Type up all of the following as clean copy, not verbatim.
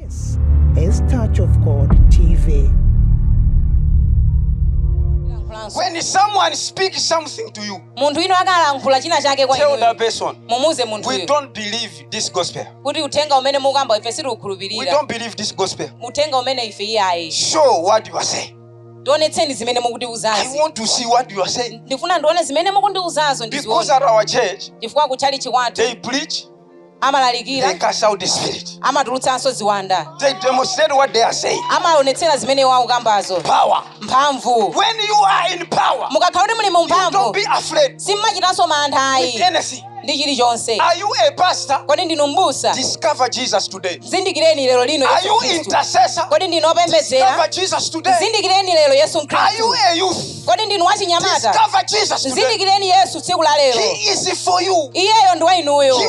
This is Touch of God TV. When someone speaks something to you, tell that person, we don't believe this gospel. We don't believe this gospel. Show what you are saying. I want to see what you are saying. Because at our church, they preach, they cast out the spirit. They demonstrate what they are saying. Power. When you are in power, you don't be afraid with anything. Are you a pastor? Discover Jesus today. Are you intercessor? Discover Jesus today. Are you a youth? Discover Jesus today. He is for you. He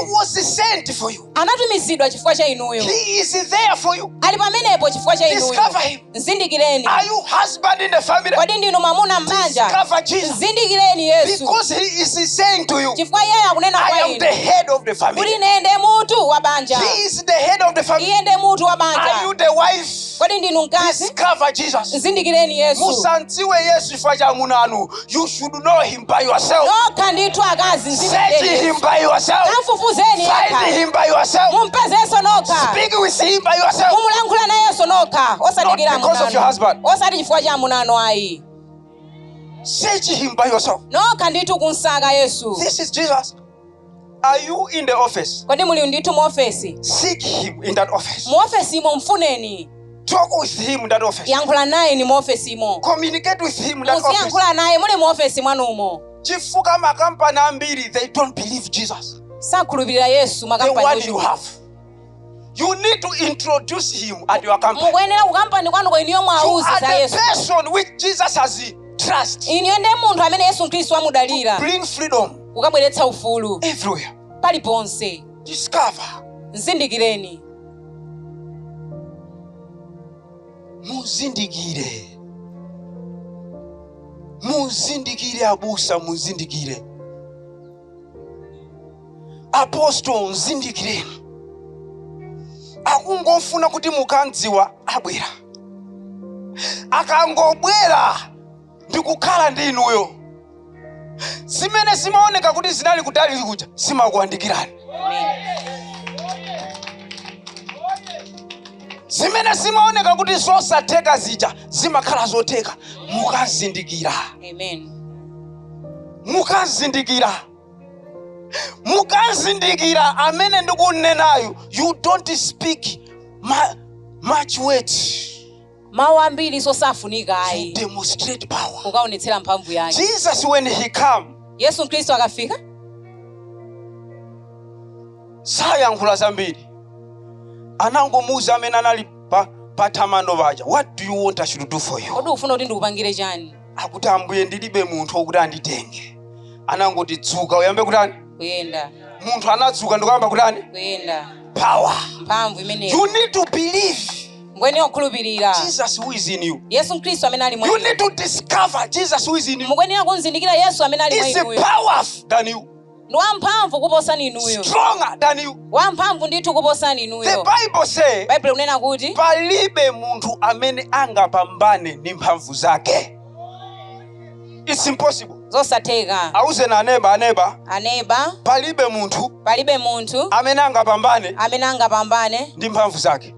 was sent for you. He is there for you. Discover him. Are you husband in the family? Discover Jesus. Because he is saying to you, I am the head of the family. He is the head of the family. Are you the wife? Discover Jesus. You should know him by yourself. Search him by yourself. Find him by yourself. Speak with him by yourself. Not because of your husband. Search him by yourself. This is Jesus. Are you in the office? Seek him in that office. Talk with him in that office. Communicate with him in that office. Chifuka makampani ambiri, they don't believe Jesus. The one you have. You need to introduce him at your company. You are the person which Jesus has trust to bring freedom everywhere. Discover. Muzindigire abusa muzindigire. Apostle nzindigire. Akungofuna kuti mukanziwa abwera. Akangobwera ndikukhala ndi inuyo. Zimene simaoneka kuti zinali kutali kuja simakuandikirani. Zimene simaoneka kuti zosatheka zija zimakhala zotheka. Mukazindikira. Amen. Mukazindikira amene ndikunenayo. You don't speak much words. You demonstrate power. Jesus, when he come, sayankhula zambiri. Anangomuza amene anali patamando vaja. What do you want us to do for you? Akuti ambuye ndilibe munthu wokuti anditenge. Anangoti dzuka uyambe kutani? Kuyenda. Munthu anadzuka ndikuyamba kutani? Kuyenda. Power. You need to believe Jesus who is in you. You need to discover Jesus who is in you. Is powerful than you. Stronger than you. The Bible says, palibe muntu amene angapambane ni mphamvu zake. It's impossible. Auze na neba. Palibe muntu amene angapambane ndi mphamvu zake.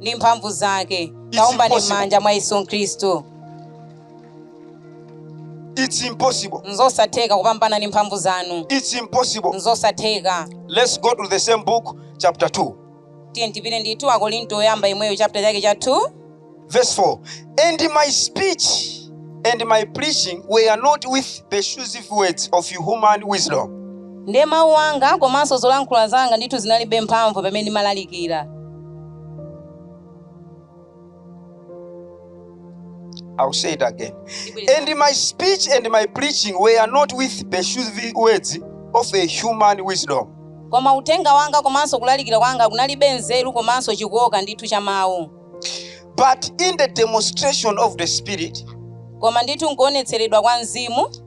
It's impossible. It's impossible. Let's go to the same book, chapter 2. Verse 4. And my speech and my preaching were not with persuasive words of human wisdom. I'll say it again. And my speech and my preaching were not with persuasive words of a human wisdom. But in the demonstration of the Spirit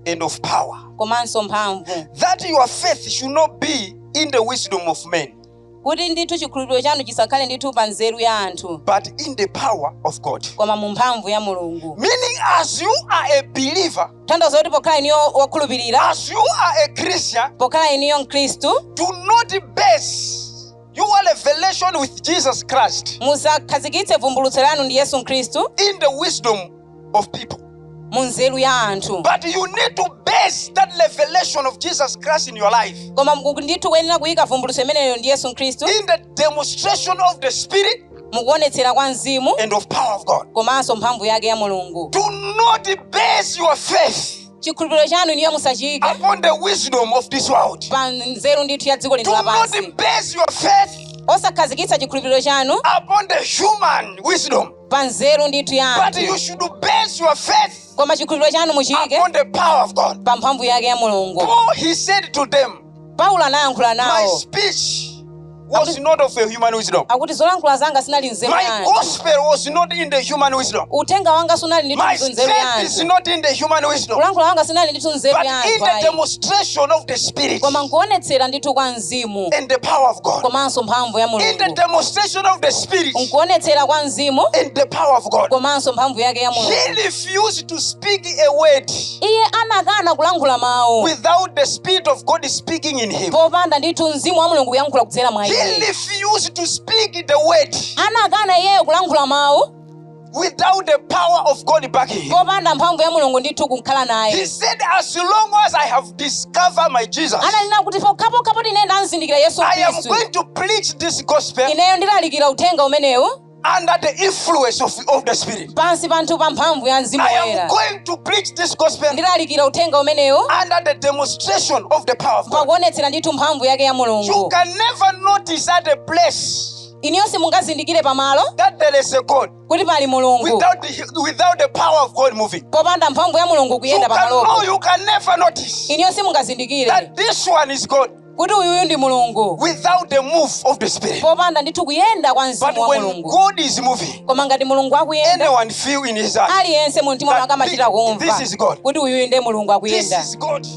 and of power, that your faith should not be in the wisdom of men, kuti ndithu chikhulupiriro chanu chisakhale ndithu pa nzeru ya anthu, but in the power of God. koma mu mphamvu ya Mulungu. Meaning, as you are a believer, tanthauza kuti pokhala iniyo wokhulupirira, as you are a Christian, pokhala iniyo Mkhristu, do not base your revelation with Jesus Christ musakhazikitse vumbulutso lanu ndi Yesu Mkhristu in the wisdom of people, mu nzeru ya anthu, but you need to base that revelation of Jesus Christ in your life koma ndithu kuyenera kuyika vumbulutso imeneyo ndi Yesu Mkhristu in the demonstration of the Spirit mukuonetsera kwa mzimu and of power of God. komanso mphamvu yake ya Mulungu. Do not base your faith chikhulupiriro chanu iniyo musachike upon the wisdom of this world. pa nzeru ndithu ya dziko lino Do lapansi. not base your faith osakhazikitsa chikhulupiriro chanu upon the human wisdom, pa nzeru ndithu ya but you anthu, should base your faith koma chikhulupiriro chanu muchike upon the power of God. pa mphamvu yake ya Mulungu. Paul, he said to them, Paulo anayankhula my nawo speech was not of a human wisdom. akuti zolankhula zanga sinali nzeru ya My anthu, gospel was not in the human wisdom. uthenga wanga sunali My ndithu nzeru ya strength is anthu, not in the human wisdom, kulankhula wanga sinali ndithu nzeru but ya in anthu the ayi, demonstration of the Spirit koma nkuonetsera ndithu kwa mzimu and the power of God. komanso mphamvu ya In the Mulungu, demonstration of the Spirit nkuonetsera kwa mzimu and the power of God. komanso mphamvu yake ya He Mulungu. refused to speak a word Iye anakana kulankhula mawu without the Spirit of God speaking in him. popanda ndithu mzimu wa Mulungu kuyankhula kudzera mwa He iye. refused to speak the word Anakana iyeyo kulankhula mawu without the power of God backing him. popanda mphamvu ya Mulungu ndithu kukhala He naye. said, as long as I have discovered my Jesus, Ananena kuti pokhapokhapo ine ndazindikira Yesu I am Khristu, going to preach this gospel ineyo ndilalikira uthenga umenewu under the influence of the Spirit. pansi panthu pa mphamvu ya mzimu I am woyera. going to preach this gospel Ndilalikira uthenga umenewu under the demonstration of the power of God. pakuonetsera ndithu mphamvu yake ya You Mulungu. can never notice at a place Iniyo simungazindikire pamalo that there is a God kuti pali Mulungu without the power of God moving. popanda mphamvu ya Mulungu kuyenda pamalopo. You can never notice Iniyo simungazindikire that this one is God kuti uyuyu ndi Mulungu without the move of the Spirit. popanda ndithu kuyenda kwa But mzimu wa when Mulungu. God is moving, Koma ngati Mulungu akuyenda, anyone feel in his heart, aliyense mu mtima mwake amachita this kumva is God. kuti uyuyu ndiye Mulungu This akuyenda. is God.